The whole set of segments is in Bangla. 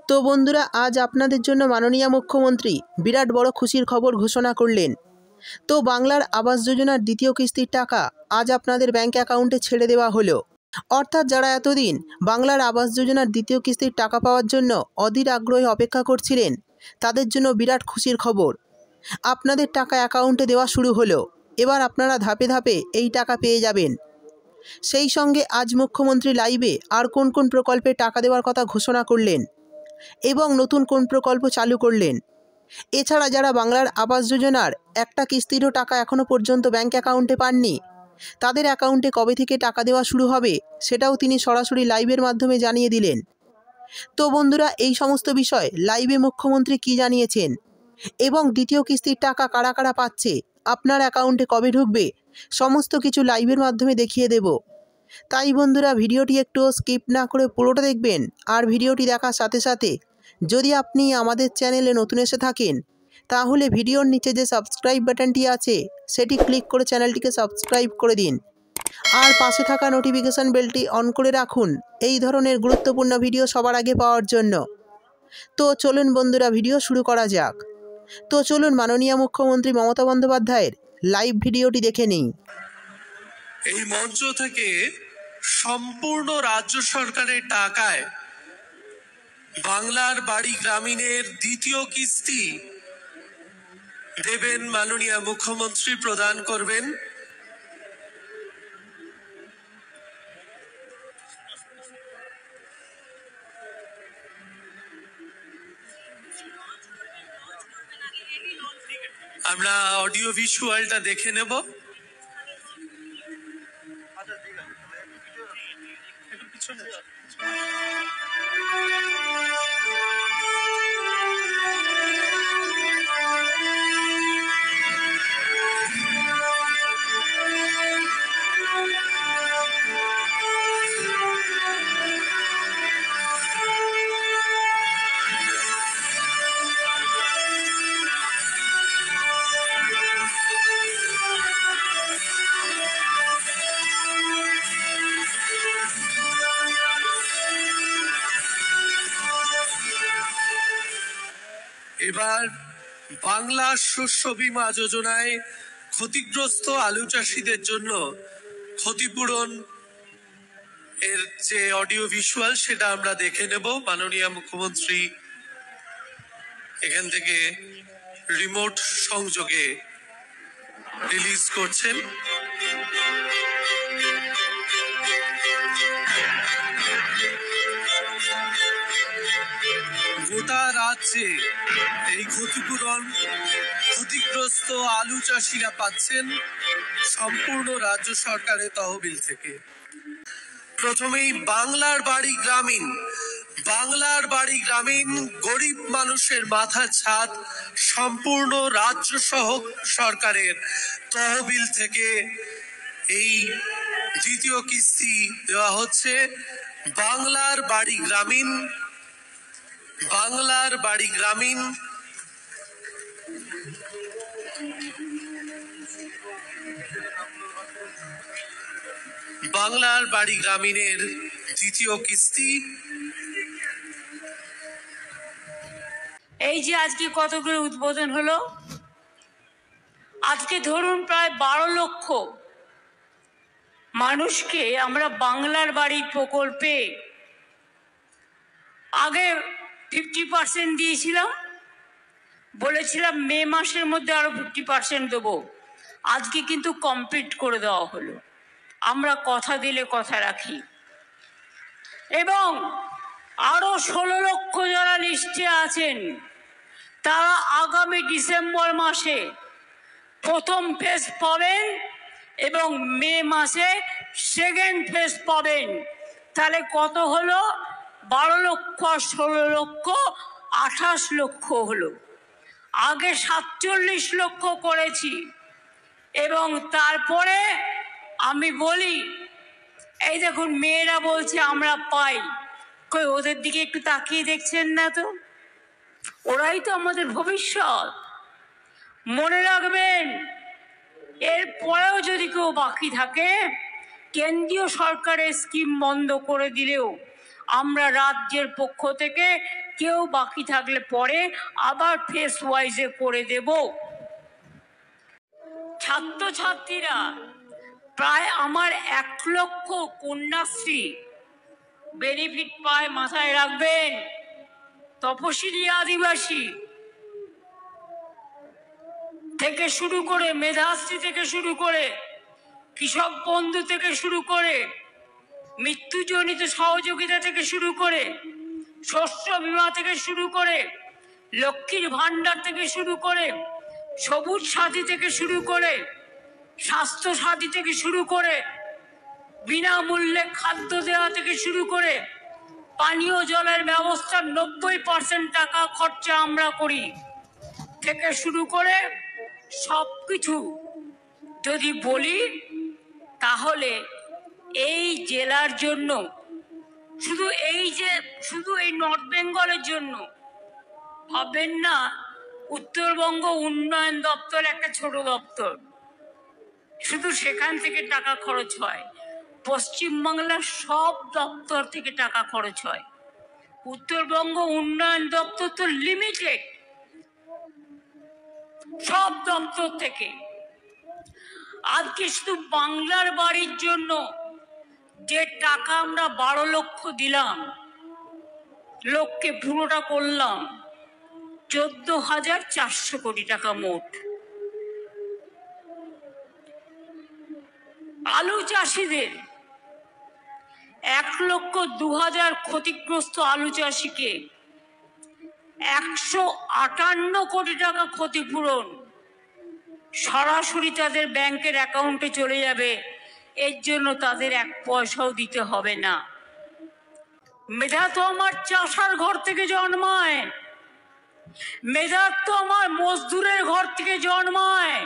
তো বন্ধুরা, আজ আপনাদের জন্য মাননীয় মুখ্যমন্ত্রী বিরাট বড় খুশির খবর ঘোষণা করলেন। তো বাংলার আবাস যোজনার দ্বিতীয় কিস্তির টাকা আজ আপনাদের ব্যাংক অ্যাকাউন্টে ছেড়ে দেওয়া হলো। অর্থাৎ যারা এতদিন বাংলার আবাস যোজনার দ্বিতীয় কিস্তির টাকা পাওয়ার জন্য অধীর আগ্রহে অপেক্ষা করছিলেন, তাদের জন্য বিরাট খুশির খবর। আপনাদের টাকা অ্যাকাউন্টে দেওয়া শুরু হলো। এবার আপনারা ধাপে ধাপে এই টাকা পেয়ে যাবেন। সেই সঙ্গে আজ মুখ্যমন্ত্রী লাইভে আর কোন কোন প্রকল্পে টাকা দেওয়ার কথা ঘোষণা করলেন এবং নতুন কোন প্রকল্প চালু করলেন। এছাড়া যারা বাংলার আবাস যোজনার একটা কিস্তিরও টাকা এখনও পর্যন্ত ব্যাংক অ্যাকাউন্টে পাননি, তাদের অ্যাকাউন্টে কবে থেকে টাকা দেওয়া শুরু হবে সেটাও তিনি সরাসরি লাইভের মাধ্যমে জানিয়ে দিলেন। তো বন্ধুরা, এই সমস্ত বিষয় লাইভে মুখ্যমন্ত্রী কি জানিয়েছেন এবং দ্বিতীয় কিস্তির টাকা কারা কারা পাচ্ছে, আপনার অ্যাকাউন্টে কবে ঢুকবে, সমস্ত কিছু লাইভের মাধ্যমে দেখিয়ে দেব। তাই বন্ধুরা, ভিডিওটি একটু স্কিপ না করে পুরোটা দেখবেন। আর ভিডিওটি দেখার সাথে সাথে যদি আপনি আমাদের চ্যানেলে নতুন এসে থাকেন, তাহলে ভিডিওর নিচে যে সাবস্ক্রাইব বাটনটি আছে সেটি ক্লিক করে চ্যানেলটিকে সাবস্ক্রাইব করে দিন। আর পাশে থাকা নোটিফিকেশান বেলটি অন করে রাখুন এই ধরনের গুরুত্বপূর্ণ ভিডিও সবার আগে পাওয়ার জন্য। তো চলুন বন্ধুরা, ভিডিও শুরু করা যাক। তো চলুন মাননীয় মুখ্যমন্ত্রী মমতা বন্দ্যোপাধ্যায়ের লাইভ ভিডিওটি দেখে নিই। এই মঞ্চ থেকে সম্পূর্ণ রাজ্য সরকারের টাকায় বাংলার বাড়ি গ্রামীণের দ্বিতীয় কিস্তি দেবেন মাননীয় মুখ্যমন্ত্রী, প্রদান করবেন। আমরা অডিও ভিজুয়ালটা দেখে নেব। এবার বাংলা শস্য বীমা যোজনায় ক্ষতিগ্রস্ত আলু চাষীদের জন্য ক্ষতিপূরণ এর যে অডিও ভিজুয়াল সেটা আমরা দেখে নেব। মাননীয় মুখ্যমন্ত্রী এখান থেকে রিমোট সংযোগে রিলিজ করছেন। গোটা রাজ্যে এই ক্ষতিগ্রস্ত আলু চাষিরা পাচ্ছেন সম্পূর্ণ রাজ্য সরকারের তহবিল থেকে। প্রথমেই বাংলার বাড়ি গ্রামীণ গরিব মানুষের মাথার ছাদ সম্পূর্ণ রাজ্য সরকারের তহবিল থেকে এই দ্বিতীয় কিস্তি দেওয়া হচ্ছে। বাংলার বাড়ি গ্রামীণ বাংলার বাড়ি গ্রামীণের দ্বিতীয় কিস্তি। এই যে আজকে কতগুলো উদ্বোধন হলো, আজকে ধরুন প্রায় 12 লক্ষ মানুষকে আমরা বাংলার বাড়ি প্রকল্পে আগে 50% দিয়েছিলাম, বলেছিলাম মে মাসের মধ্যে আরো 50% দেবো। আজকে কিন্তু কমপ্লিট করে দেওয়া হলো। আমরা কথা দিলে কথা রাখি। এবং আরো 16 লক্ষ যারা লিস্টে আছেন তারা আগামী ডিসেম্বর মাসে প্রথম ফেজ পাবেন এবং মে মাসে সেকেন্ড ফেজ পাবেন। তাহলে কত হলো? 12 লক্ষ আর 16 লক্ষ 28 লক্ষ হলো। আগে 47 লক্ষ করেছি। এবং তারপরে আমি বলি, এই দেখুন মেয়েরা বলছে আমরা পাই, কই ওদের দিকে একটু তাকিয়ে দেখছেন না তো? ওরাই তো আমাদের ভবিষ্যৎ। মনে রাখবেন, এরপরেও যদি কেউ বাকি থাকে, কেন্দ্রীয় সরকারের স্কিম বন্ধ করে দিলেও আমরা রাজ্যের পক্ষ থেকে কেউ বাকি থাকলে পরে আবার ফেস ওয়াইজে করে দেব। ছাত্রছাত্রীরা প্রায় আমার 1 লক্ষ কন্যাশ্রী বেনিফিট পায়, মাথায় রাখবেন। তপশিলি আদিবাসী থেকে শুরু করে, মেধাশ্রী থেকে শুরু করে, কৃষক বন্ধু থেকে শুরু করে, মৃত্যুজনিত সহযোগিতা থেকে শুরু করে, শস্য বীমা থেকে শুরু করে, লক্ষ্মীর ভান্ডার থেকে শুরু করে, সবুজ সাথী থেকে শুরু করে, স্বাস্থ্য সাথী থেকে শুরু করে, বিনামূল্যে খাদ্য দেওয়া থেকে শুরু করে, পানীয় জলের ব্যবস্থার 90% টাকা খরচা আমরা করি থেকে শুরু করে সবকিছু যদি বলি, তাহলে এই জেলার জন্য, শুধু এই নর্থ বেঙ্গলের জন্য ভাববেন না উত্তরবঙ্গ উন্নয়ন দপ্তর একটা ছোট দপ্তর, শুধু সেখান থেকে টাকা খরচ হয়। পশ্চিমবাংলার সব দপ্তর থেকে টাকা খরচ হয়। উত্তরবঙ্গ উন্নয়ন দপ্তর তো লিমিটেড, সব দপ্তর থেকে। আজকে শুধু বাংলার বাড়ির জন্য যে টাকা আমরা 12 লক্ষ দিলাম, লোককে পুরোটা করলাম 14,400 কোটি টাকা মোট। আলু চাষিদের 1,02,000 ক্ষতিগ্রস্ত আলু চাষিকে 158 কোটি টাকা ক্ষতিপূরণ সরাসরি তাদের ব্যাংকের অ্যাকাউন্টে চলে যাবে। এর জন্য তাদের 1 পয়সাও দিতে হবে না। মেধা তো আমার চাষার ঘর থেকে জন্মায়, মেধা তো আমার মজদুরের ঘর থেকে জন্মায়,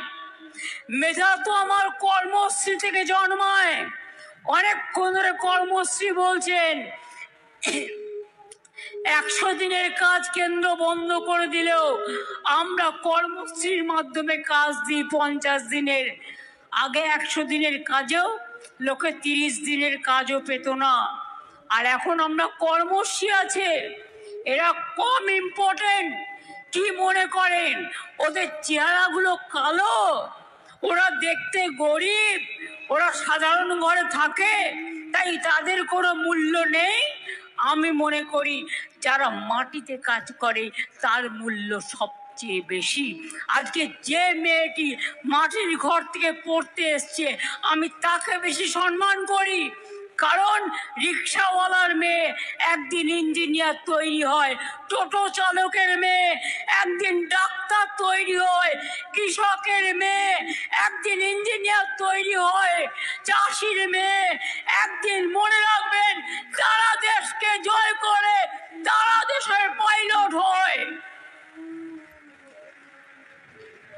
মেধা তো আমার কর্মশ্রী থেকে জন্মায়। অনেকক্ষণ ধরে কর্মশ্রী বলছেন, 100 দিনের কাজ কেন্দ্র বন্ধ করে দিলেও আমরা কর্মশ্রীর মাধ্যমে কাজ দিই 50 দিনের। আগে 100 দিনের কাজেও লোকে 30 দিনের কাজও পেত না, আর এখন আমরা কর্মশ্রী আছে। এরা কম ইম্পর্টেন্ট কি মনে করেন? ওদের চেহারাগুলো কালো, ওরা দেখতে গরিব, ওরা সাধারণ ঘরে থাকে, তাই তাদের কোনো মূল্য নেই। আমি মনে করি যারা মাটিতে কাজ করে তার মূল্য সবচেয়ে বেশি। আজকে যে মেয়েটি মাটির ঘর থেকে পড়তে এসছে, আমি তাকে বেশি সম্মান করি। কারণ রিক্সাওয়ালার মেয়ে একদিন ইঞ্জিনিয়ার তৈরি হয়, টোটো চালকের মেয়ে একদিন ডাক্তার তৈরি হয়, কৃষকের মেয়ে একদিন ইঞ্জিনিয়ার তৈরি হয়, চাষির মেয়ে একদিন, মনে রাখবেন, তারা দেশকে জয় করে তারা দেশের পাইলট হয়।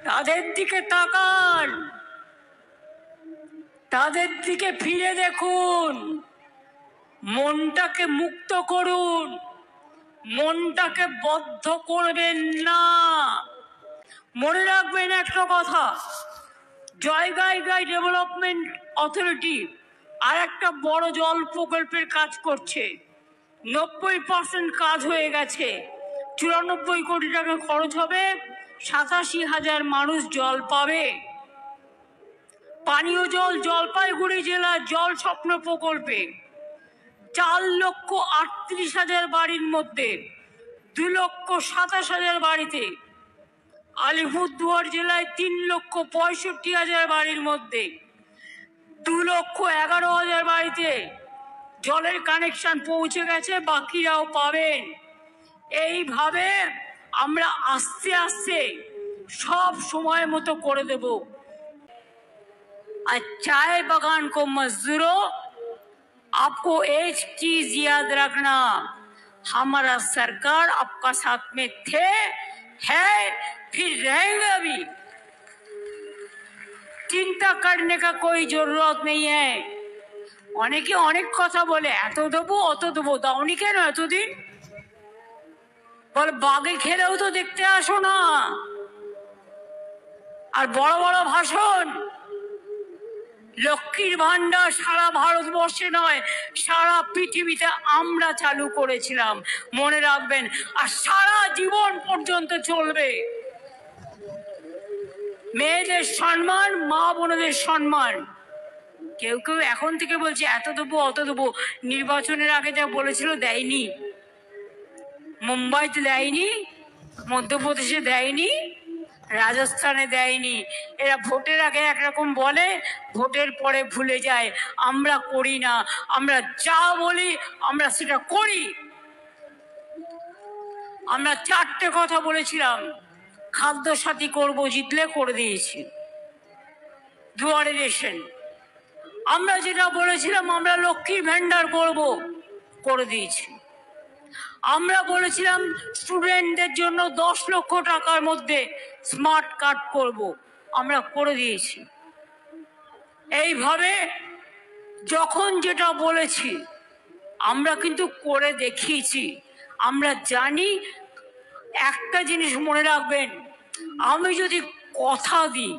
তাদের দিকে তাকান, তাদের দিকে ফিরে দেখুন, মনটাকে মুক্ত করুন, মনটাকে বদ্ধ করবেন না। মনে রাখবেন একটা কথা, জয়গাই ডেভেলপমেন্ট অথরিটি আর একটা বড় জল প্রকল্পের কাজ করছে। 90% কাজ হয়ে গেছে, 94 কোটি টাকা খরচ হবে, 87,000 মানুষ জল পাবে। পানীয় জল জলপাইগুড়ি জেলার জল স্বপ্ন প্রকল্পে 4,38,000 বাড়ির মধ্যে 2,27,000 বাড়িতে, আলিপুরদুয়ার জেলায় 3,65,000 বাড়ির মধ্যে 2,11,000 বাড়িতে জলের কানেকশন পৌঁছে গেছে, বাকিরাও পাবেন। এইভাবে আমরা আস্তে আস্তে সব সময় মতো করে দেব। আর चाय बागान को मजदूरों, आपको एक चीज याद रखना, हमारा सरकार आपका साथ में थे, है, फिर रहेगा भी। चिंता करने का कोई जरूरत नहीं है। অনেকে অনেক কথা বলে, এত দেবো অত দেবো, দাওনি কেন এতদিন? বলে বাগে খেলেও তো দেখতে আসো না। আর বড় বড় ভাষণ, লক্ষ্মীর ভান্ডার সারা ভারতবর্ষে নয়, সারা পৃথিবীতে আমরা চালু করেছিলাম, মনে রাখবেন। আর সারা জীবন পর্যন্ত চলবে। মেয়েদের সম্মান, মা বোনদের সম্মান। কেউ কেউ এখন থেকে বলছে এত দেবো অত দেবো, নির্বাচনের আগে যা বলেছিল দেয়নি। মুম্বাইতে দেয়নি, মধ্যপ্রদেশে দেয়নি, রাজস্থানে দেয়নি। এরা ভোটের আগে একরকম বলে, ভোটের পরে ভুলে যায়। আমরা করি না, আমরা যা বলি আমরা সেটা করি। আমরা 4টে কথা বলেছিলাম, খাদ্য সাথী করবো, জিতলে করে দিয়েছি। দুয়ারে রেশন আমরা যেটা বলেছিলাম, আমরা লক্ষ্মীর ভান্ডার করব, করে দিয়েছি। আমরা বলেছিলাম স্টুডেন্টদের জন্য 10 লক্ষ টাকার মধ্যে স্মার্ট কার্ড করব, আমরা করে দিয়েছি। এইভাবে যখন যেটা বলেছি আমরা কিন্তু করে দেখিয়েছি। আমরা জানি, একটা জিনিস মনে রাখবেন, আমি যদি কথা দিই,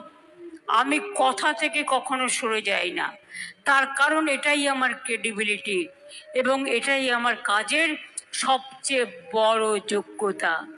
আমি কথা থেকে কখনো সরে যাই না। তার কারণ এটাই আমার ক্রেডিবিলিটি এবং এটাই আমার কাজের সবচেয়ে বড় যোগ্যতা।